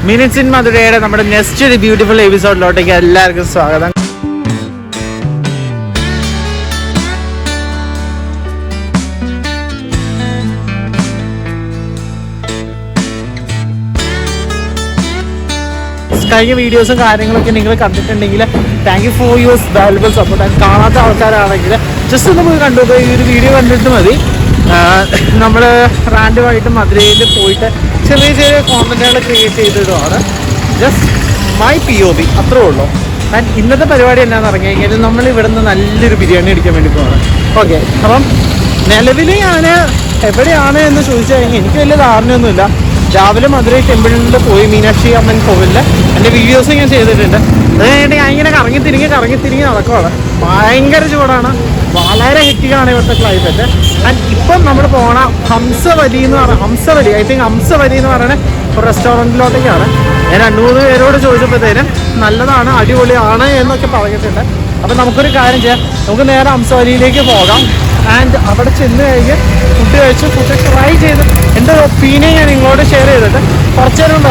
Minutes in മധുരയുടെ നമ്മുടെ next ഒരു beautiful എപ്പിസോഡിലോട്ടേക്ക് എല്ലാവർക്കും സ്വാഗതം. കഴിഞ്ഞ വീഡിയോസും കാര്യങ്ങളൊക്കെ നിങ്ങൾ കണ്ടിട്ടുണ്ടെങ്കിൽ thank you for your valuable support. And കാണാത്ത ആൾക്കാരാണെങ്കിൽ ജസ്റ്റ് നമുക്ക് കണ്ടു ഈ ഒരു വീഡിയോ കണ്ടിട്ട് മതി. നമ്മൾ റാൻഡുമായിട്ട് മധുരയിൽ പോയിട്ട് ചെറിയ ചെറിയ കോണ്ടന്റുകൾ ക്രിയേറ്റ് ചെയ്തിടുവാണ്. ജസ്റ്റ് മൈ POV അത്രേ ഉള്ളൂ. ആൻഡ് ഇന്നത്തെ പരിപാടി എന്നാന്ന് പറഞ്ഞു കഴിഞ്ഞാൽ നമ്മൾ ഇവിടെ നിന്ന് നല്ലൊരു ബിരിയാണി അടിക്കാൻ വേണ്ടി പോവാണ്. ഓക്കെ, അപ്പം നിലവിൽ ഞാൻ എവിടെയാണ് എന്ന് ചോദിച്ചു കഴിഞ്ഞാൽ എനിക്ക് വലിയ ധാരണയൊന്നുമില്ല. രാവിലെ മധുരൈ ടെമ്പിളിൽ പോയി മീനാക്ഷി അമ്മൻ കോവിലിൽ എൻ്റെ വീഡിയോസ് ഞാൻ ചെയ്തിട്ടുണ്ട്. അത് കഴിഞ്ഞിട്ട് ഞാൻ ഇങ്ങനെ കറങ്ങി തിരിങ്ങി നടക്കുവാണ്. ഭയങ്കര ചൂടാണ്, വളരെ ഹെക്റ്റിക്കാണ് ഇവിടുത്തെ ക്ലൈമറ്റ്. ആൻഡ് ഇപ്പം നമ്മൾ പോണ ഹംസവലി ഐ തിങ്ക് ഹംസവലി എന്ന് പറയുന്ന ഒരു റെസ്റ്റോറൻറ്റിലോട്ടേക്കാണ്. ഞാൻ 2-3 പേരോട് ചോദിച്ചപ്പോഴത്തേനും നല്ലതാണ്, അടിപൊളിയാണ് എന്നൊക്കെ പറഞ്ഞിട്ടുണ്ട്. അപ്പം നമുക്കൊരു കാര്യം ചെയ്യാം, നമുക്ക് നേരെ ഹംസവലിയിലേക്ക് പോകാം. ആൻഡ് അവിടെ ചെന്ന് കഴിഞ്ഞ് ഫുഡ് കഴിച്ച് ഫുഡ് ട്രൈ ചെയ്ത് എൻ്റെ ഒപ്പീനിയൻ ഞാൻ നിങ്ങളോട് ഷെയർ ചെയ്തിട്ട് കുറച്ച് നേരം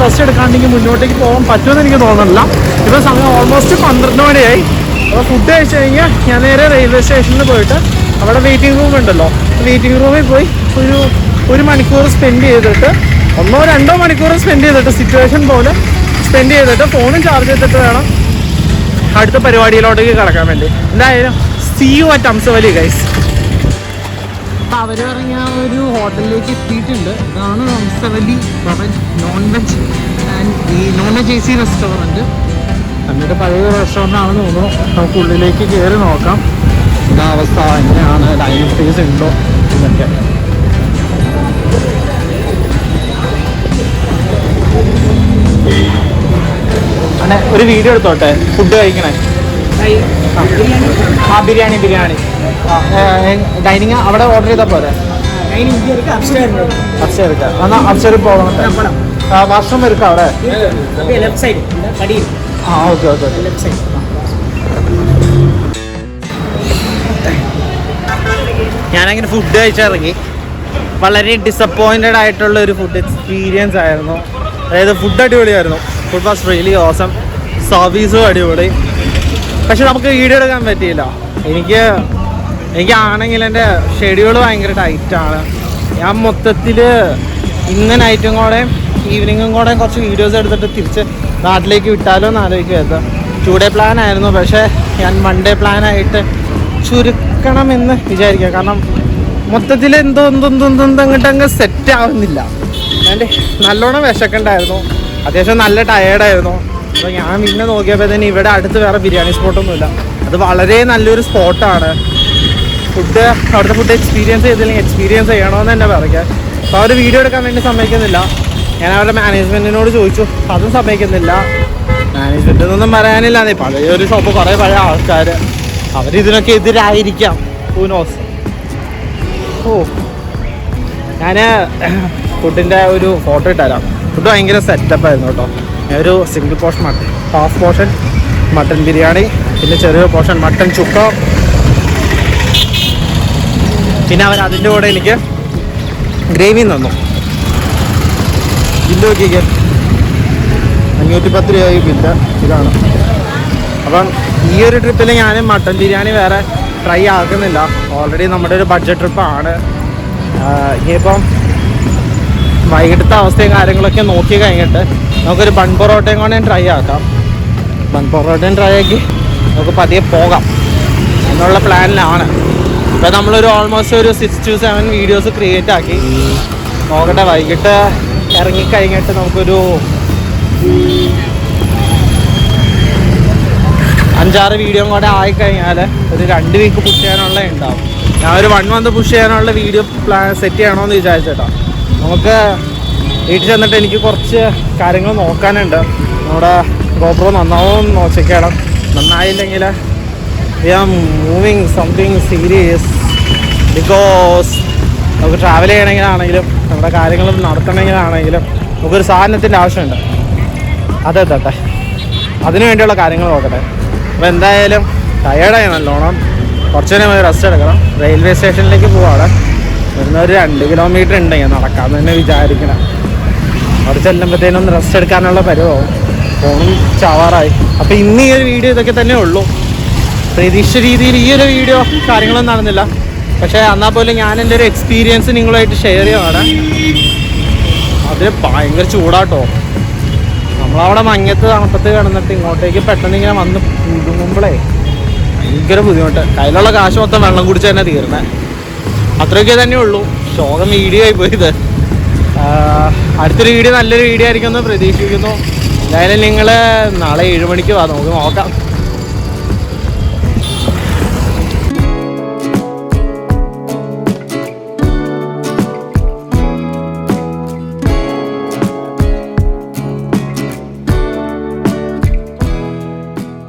റെസ്റ്റ് എടുക്കാണ്ടെങ്കിൽ മുന്നോട്ടേക്ക് പോകാൻ പറ്റുമെന്ന് എനിക്ക് തോന്നുന്നില്ല. ഇപ്പോൾ സമയം ഓൾമോസ്റ്റ് 12 മണിയായി. അപ്പോൾ ഫുഡ് കഴിച്ച് കഴിഞ്ഞാൽ ഞാൻ നേരെ റെയിൽവേ സ്റ്റേഷനിൽ പോയിട്ട് അവിടെ വെയിറ്റിംഗ് റൂം ഉണ്ടല്ലോ, വെയിറ്റിംഗ് റൂമിൽ പോയി ഒരു മണിക്കൂർ സ്പെൻഡ് ചെയ്തിട്ട് 1-2 മണിക്കൂർ സ്പെൻഡ് ചെയ്തിട്ട് സിറ്റുവേഷൻ പോലെ സ്പെൻഡ് ചെയ്തിട്ട് ഫോണും ചാർജ് ചെയ്തിട്ട് വേണം അടുത്ത പരിപാടിയിലോട്ടേക്ക് കിടക്കാൻ വേണ്ടി. എന്തായാലും see you at ഹംസവലി ഗൈസ്. അവർ പറഞ്ഞ ഒരു ഹോട്ടലിലേക്ക് എത്തിയിട്ടുണ്ട്. ഇതാണ് ഹംസവലി നോൺ വെജ് AC റെസ്റ്റോറൻറ്റ്. എന്നിട്ട് പഴയ റെസ്റ്റോറൻ്റ് ആണെന്ന് തോന്നുന്നു. നമുക്ക് ഉള്ളിലേക്ക് കയറി നോക്കാം എന്താ അവസ്ഥ, എങ്ങനെയാണ്, ഡൈനിങ് സ്പേസ് ഉണ്ടോ എന്നൊക്കെ. അങ്ങനെ ഒരു വീഡിയോ എടുത്തോട്ടെ ഫുഡ് കഴിക്കണേ. ബിരിയാണി ഡൈനിങ് അവിടെ ഓർഡർ ചെയ്താൽ പോരെ? അപ്സ്റ്റേർ പോകണം. വാഷ്റൂം എടുക്കാം അവിടെ. ഓക്കെ. ഞാനങ്ങനെ ഫുഡ് കഴിച്ചിറങ്ങി. വളരെ ഡിസപ്പോയിൻറ്റഡ് ആയിട്ടുള്ള ഒരു ഫുഡ് എക്സ്പീരിയൻസ് ആയിരുന്നു. അതായത് ഫുഡ് അടിപൊളിയായിരുന്നു. Food was really awesome. സർവീസും അടിപൊളി. പക്ഷെ നമുക്ക് വീഡിയോ എടുക്കാൻ പറ്റിയില്ല. എനിക്കാണെങ്കിൽ എൻ്റെ ഷെഡ്യൂൾ ഭയങ്കര ടൈറ്റാണ്. ഞാൻ മൊത്തത്തിൽ ഇന്ന് നൈറ്റും കൂടെ ഈവനിങ്ങും കൂടെ കുറച്ച് വീഡിയോസ് എടുത്തിട്ട് തിരിച്ച് നാട്ടിലേക്ക് വിട്ടാലോ എന്ന് ആലോചിക്കുമായിരുന്നു. 2 ഡേ പ്ലാൻ ആയിരുന്നു, പക്ഷേ ഞാൻ 1 ഡേ പ്ലാനായിട്ട് ചുരുക്കണമെന്ന് വിചാരിക്കുക. കാരണം മൊത്തത്തിൽ എന്തോ അങ്ങോട്ടങ്ങ് സെറ്റ് ആവുന്നില്ല. എൻ്റെ നല്ലോണം വിശക്കുണ്ടായിരുന്നു, അത്യാവശ്യം നല്ല ടയേർഡായിരുന്നു. അപ്പോൾ ഞാൻ പിന്നെ നോക്കിയപ്പോൾ തന്നെ ഇവിടെ അടുത്ത് വേറെ ബിരിയാണി സ്പോട്ടൊന്നുമില്ല. അത് വളരെ നല്ലൊരു സ്പോട്ടാണ്. അവിടുത്തെ ഫുഡ് എക്സ്പീരിയൻസ് ചെയ്തില്ലെങ്കിൽ എക്സ്പീരിയൻസ് ചെയ്യണമെന്ന് തന്നെ പറയാം. അപ്പോൾ അവർ വീഡിയോ എടുക്കാൻ വേണ്ടി സമ്മതിക്കുന്നില്ല. ഞാൻ അവരുടെ മാനേജ്മെൻറ്റിനോട് ചോദിച്ചു, അതും സമ്മതിക്കുന്നില്ല. മാനേജ്മെൻറ്റൊന്നും പറയാനില്ല. പഴയൊരു ഷോപ്പ്, കുറേ പഴയ ആൾക്കാർ, അവരിതിനൊക്കെ എതിരായിരിക്കാം. Who knows. ഞാൻ ഫുഡിൻ്റെ ഒരു ഫോട്ടോ ഇട്ടുതരാം. ഫുഡ് ഭയങ്കര സെറ്റപ്പായിരുന്നു കേട്ടോ. ഒരു single portion half portion mutton biryani, പിന്നെ ചെറിയൊരു പോർഷൻ മട്ടൻ ചുക്ക, പിന്നെ അവർ അതിൻ്റെ കൂടെ എനിക്ക് ഗ്രേവി തന്നു. ബില്ല് നോക്കിക്കേ, 510 രൂപയായി ബില്ല്. ഇതാണ്. അപ്പം ഈ ഒരു ട്രിപ്പിൽ ഞാൻ മട്ടൻ ബിരിയാണി വേറെ ട്രൈ ആക്കുന്നില്ല. ഓൾറെഡി നമ്മുടെ ഒരു ബഡ്ജറ്റ് ട്രിപ്പാണ്. ഇനിയിപ്പം വൈകിട്ടത്തെ അവസ്ഥയും കാര്യങ്ങളൊക്കെ നോക്കി കഴിഞ്ഞിട്ട് നമുക്കൊരു ബൺ പൊറോട്ടയും കൂടെ ട്രൈ ആക്കാം. ബൺ പൊറോട്ടയും ട്രൈ ആക്കി നമുക്ക് പതിയെ പോകാം എന്നുള്ള പ്ലാനിലാണ്. ഇപ്പോൾ നമ്മളൊരു ഓൾമോസ്റ്റ് ഒരു 6 to 7 വീഡിയോസ് ക്രിയേറ്റ് ആക്കി. നോക്കട്ടെ, വൈകിട്ട് ഇറങ്ങിക്കഴിഞ്ഞിട്ട് നമുക്കൊരു 5-6 വീഡിയോ കൂടെ ആയിക്കഴിഞ്ഞാൽ ഒരു 2 വീക്ക് പുഷ് ചെയ്യാനുള്ള ഉണ്ടാവും. ഞാൻ ഒരു 1 മന്ത് പുഷ് ചെയ്യാനുള്ള വീഡിയോ പ്ലാൻ സെറ്റ് ചെയ്യണമെന്ന് വിചാരിച്ചേട്ടാ. നമുക്ക് വീട്ടിൽ ചെന്നിട്ട് എനിക്ക് കുറച്ച് കാര്യങ്ങൾ നോക്കാനുണ്ട്. നമ്മുടെ GoPro നന്നാവുമെന്ന് ചെക്ക് ചെയ്യണം. നന്നായില്ലെങ്കിൽ we are moving something serious. Because നമുക്ക് ട്രാവൽ ചെയ്യണമെങ്കിലാണെങ്കിലും നമ്മുടെ കാര്യങ്ങൾ നടത്തണമെങ്കിലാണെങ്കിലും നമുക്കൊരു സാധനത്തിൻ്റെ ആവശ്യമുണ്ട്. അതെത്തട്ടെ, അതിനു വേണ്ടിയുള്ള കാര്യങ്ങൾ നോക്കട്ടെ. അപ്പോൾ എന്തായാലും ടയേർഡായി നല്ലോണം. കുറച്ച് നേരം റെസ്റ്റ് എടുക്കണം. റെയിൽവേ സ്റ്റേഷനിലേക്ക് പോവാണ്. ഇവിടുന്ന് ഒരു 2 കിലോമീറ്റർ ഉണ്ടെങ്കിൽ നടക്കാമെന്ന് തന്നെ വിചാരിക്കണം. അവിടെ ചെല്ലുമ്പോഴത്തേനും റെസ്റ്റ് എടുക്കാനുള്ള പരുവാവും. ഫോണും ചാവാറായി. അപ്പോൾ ഇന്ന് ഈ ഒരു വീഡിയോ ഇതൊക്കെ തന്നെ ഉള്ളൂ. പ്രതീക്ഷിച്ച രീതിയിൽ ഈ ഒരു വീഡിയോ കാര്യങ്ങളൊന്നും നടന്നില്ല. പക്ഷേ എന്നാൽ പോലും ഞാൻ എൻ്റെ ഒരു എക്സ്പീരിയൻസ് നിങ്ങളുമായിട്ട് ഷെയർ ചെയ്യുകയാണ്. അതിൽ ഭയങ്കര ചൂടാട്ടോ. നമ്മളവിടെ മഞ്ഞത്ത് തണുപ്പത്ത് കിടന്നിട്ട് ഇങ്ങോട്ടേക്ക് പെട്ടെന്ന് ഇങ്ങനെ വന്ന് കുടുങ്ങുമ്പോഴേ ഭയങ്കര ബുദ്ധിമുട്ട്. കയ്യിലുള്ള കാശ് മൊത്തം വെള്ളം കുടിച്ച് തന്നെ തീർന്നേ. അത്രയൊക്കെ തന്നെ ഉള്ളൂ. ശോകം വീഡിയോ ആയി പോയത്. അടുത്തൊരു വീഡിയോ നല്ലൊരു വീഡിയോ ആയിരിക്കുമെന്ന് പ്രതീക്ഷിക്കുന്നു. എന്തായാലും നിങ്ങൾ നാളെ 7 മണിക്ക് വാ, നമുക്ക് നോക്കാം.